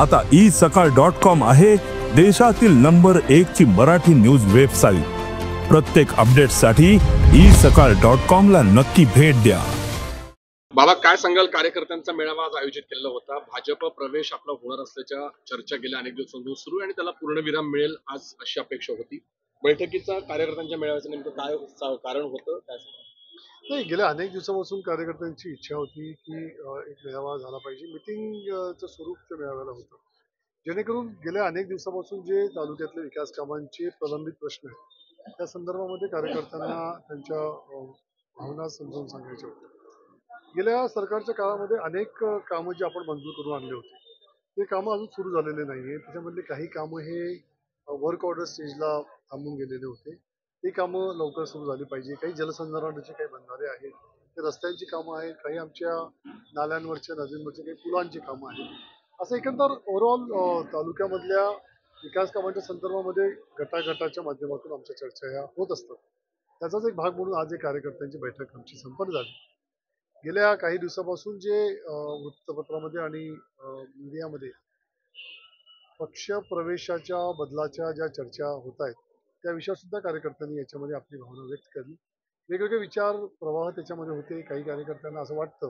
आता isakal.com आहे देशातील नंबर 1 ची मराठी न्यूज वेबसाईट। प्रत्येक अपडेटसाठी isakal.com ला नक्की भेट द्या। बाबा, काय सांगाल? कार्यकर्त्यांचा मेळावा आज आयोजित केला होता। भाजप प्रवेश आपला होणार असल्याच्या चर्चा गेल्या अनेक दिवसांपासून सुरू आहे आणि त्याला पूर्णविराम मिळेल आज अशी अपेक्षा होती। बैठकीचा कार्यकर्त्यांच्या मेळाव्याचं नेमकं काय कारण होतं, काय सांगाल? नाही, गेल्या अनेक दिवसापासून कार्यकर्त्यांची इच्छा होती की एक मेळावा झाला पाहिजे। मिटिंगचं स्वरूप त्या मेळाव्याला होतं, जेणेकरून गेल्या अनेक दिवसापासून जे तालुक्यातले विकास कामांचे प्रलंबित प्रश्न आहेत त्या संदर्भामध्ये कार्यकर्त्यांना त्यांच्या भावना समजावून सांगायच्या होत्या। गेल्या सरकारच्या काळामध्ये अनेक कामं जी आपण मंजूर करून आणले होते ते कामं अजून सुरू झालेले नाहीये। त्याच्यामधले काही कामं हे वर्क ऑर्डर स्टेजला थांबून गेलेले होते, ही कामं लवकर सुरू झाली पाहिजे। काही जलसंधारणाचे काही बंधारे आहेत, ते रस्त्यांची कामं आहेत, काही आमच्या नाल्यांवरच्या नदींवरच्या काही पुलांची कामं आहेत। असं एकंदर ओव्हरऑल तालुक्यामधल्या विकास कामांच्या संदर्भामध्ये गटागटाच्या माध्यमातून आमच्या चर्चा ह्या होत असतात। त्याचाच एक भाग म्हणून आज एक कार्यकर्त्यांची बैठक आमची संपन्न झाली। गेल्या काही दिवसापासून जे वृत्तपत्रामध्ये आणि मीडियामध्ये पक्ष प्रवेशाच्या बदलाच्या ज्या चर्चा होत आहेत त्या विषयावर सुद्धा कार्यकर्त्यांनी याच्यामध्ये आपली भावना व्यक्त केली। वेगवेगळे विचार प्रवाह त्याच्यामध्ये होते। काही कार्यकर्त्यांना असं वाटतं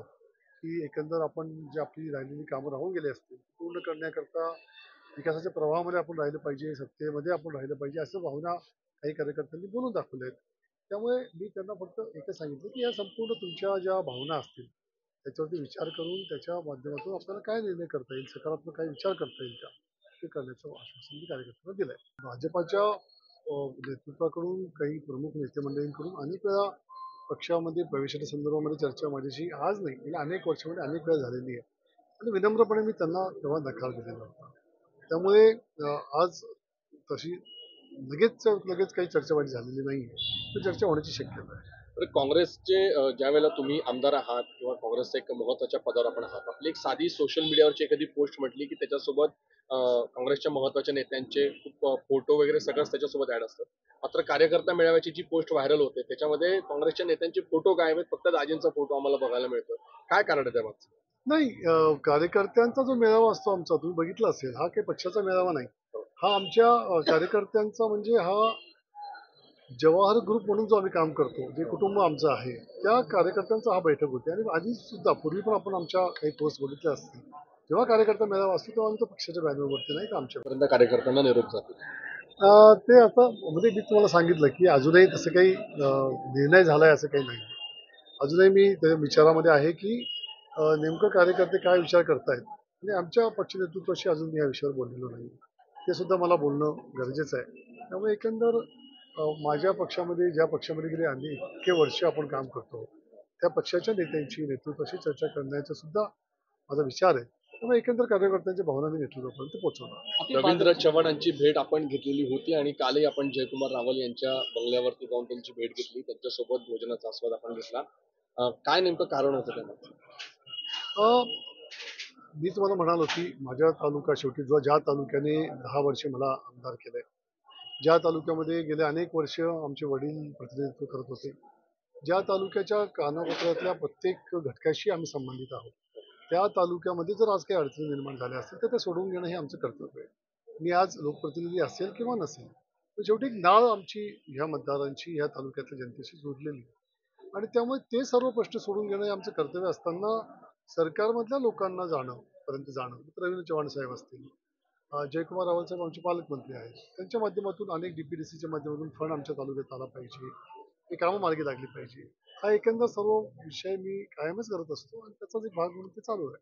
की एकंदर आपण जे आपली राहिलेली कामं राहून गेली असतील पूर्ण करण्याकरता विकासाच्या प्रवाहामध्ये आपण राहिलं पाहिजे, सत्तेमध्ये आपण राहिलं पाहिजे, असं भावना काही कार्यकर्त्यांनी बोलून दाखवल्या आहेत। त्यामुळे मी त्यांना फक्त एकच सांगितलं की या संपूर्ण तुमच्या ज्या भावना असतील त्याच्यावरती विचार करून त्याच्या माध्यमातून आपल्याला काय निर्णय करता येईल, सकारात्मक काय विचार करता येईल का, ते करण्याचं आश्वासन मी कार्यकर्त्यांना दिलंय। भाजपाच्या नेतृत्वाकडून काही प्रमुख नेते मंडळींकडून अनेक वेळा पक्षामध्ये प्रवेशाच्या संदर्भामध्ये चर्चा माझ्याशी आज नाही गेल्या अनेक वर्षामध्ये अनेक वेळा झालेली आहे आणि विनम्रपणे मी त्यांना तेव्हा नकार दिलेला होता। त्यामुळे आज तशी लगेच काही चर्चावाढी झालेली नाही आहे, तर चर्चा होण्याची शक्यता आहे। तर काँग्रेसचे ज्या वेळेला तुम्ही आमदार आहात किंवा काँग्रेसच्या एक महत्त्वाच्या पदावर आपण आहात, आपली एक साधी सोशल मीडियावरची एखादी पोस्ट म्हटली की त्याच्यासोबत काँग्रेसच्या महत्त्वाच्या नेत्यांचे खूप फोटो वगैरे सगळंच त्याच्यासोबत ऍड असतं। मात्र कार्यकर्ता मेळाव्याची जी पोस्ट व्हायरल होते त्याच्यामध्ये काँग्रेसच्या नेत्यांचे फोटो गायब आहेत, फक्त दाजींचा फोटो आम्हाला बघायला मिळतो। काय कारण आहे त्यामागचं? नाही, कार्यकर्त्यांचा जो मेळावा असतो आमचा तुम्ही बघितला असेल, हा काही पक्षाचा मेळावा नाही, हा आमच्या कार्यकर्त्यांचा म्हणजे हा जवाहर ग्रुप म्हणून जो आम्ही काम करतो, जे कुटुंब आमचं आहे त्या कार्यकर्त्यांचा हा बैठक होती। आणि आधी सुद्धा पूर्वी पण आपण आमच्या काही पोस्ट बघितल्या असतील, जेव्हा कार्यकर्ता मेळावा असतो तेव्हा आम्ही तो पक्षाच्या बॅनरवरती नाही तर आमच्यापर्यंत कार्यकर्त्यांना निरोप जातो। ते आता म्हणजे मी तुम्हाला सांगितलं की अजूनही तसं काही निर्णय झालाय असं काही नाही। अजूनही मी त्या विचारामध्ये आहे की नेमकं कार्यकर्ते काय विचार करतायत आणि आमच्या पक्ष नेतृत्वाशी अजून मी या विषयावर बोललेलो नाही, ते सुद्धा मला बोलणं गरजेचं आहे। त्यामुळे एकंदर माझ्या पक्षामध्ये ज्या पक्षामध्ये गेले अनेक इतके वर्ष आपण काम करतो त्या पक्षाच्या नेत्यांची नेतृत्वाशी चर्चा करण्याचा सुद्धा माझा विचार आहे। त्यामुळे एकंदर कार्यकर्त्यांच्या भावना मी नेतृत्वापर्यंत पोहोचवणार। रवींद्र चव्हाणांची भेट आपण घेतलेली होती आणि कालही आपण जयकुमार रावल यांच्या बंगल्यावरती जाऊन त्यांची भेट घेतली, त्यांच्यासोबत भोजनाचा आस्वाद आपण घेतला। काय नेमकं कारण होतं त्यामध्ये? मी तुम्हाला म्हणालो की माझ्या तालुका शेवटी ज्या तालुक्याने 10 वर्षे मला आमदार केलंय, ज्या तालुक्यामध्ये गेले अनेक वर्ष आमचे वडील प्रतिनिधित्व करत होते, ज्या तालुक्याच्या कानाकोपऱ्यातल्या प्रत्येक घटकाशी आम्ही संबंधित आहोत, त्या तालुक्यामध्ये जर आज काही अडचणी निर्माण झाल्या असतील तर ते सोडवून घेणं हे आमचं कर्तव्य आहे। मी आज लोकप्रतिनिधी असेल किंवा नसेल, तर शेवटी एक नाळ आमची ह्या मतदारांची ह्या तालुक्यातल्या जनतेशी जोडलेली आहे आणि त्यामुळे ते सर्व प्रश्न सोडून घेणं हे आमचं कर्तव्य असताना सरकारमधल्या लोकांना पर्यंत जाणं, रवींद्र चव्हाण साहेब असतील, जयकुमार रावल साहेब आमचे पालकमंत्री आहेत, त्यांच्या माध्यमातून अनेक DPDCच्या माध्यमातून फंड आमच्या तालुक्यात आला पाहिजे, हे कामं मार्गी लागली पाहिजे, हा एकंदर सर्व विषय मी कायमच करत असतो आणि त्याचाच एक भाग म्हणून ते चालू आहे।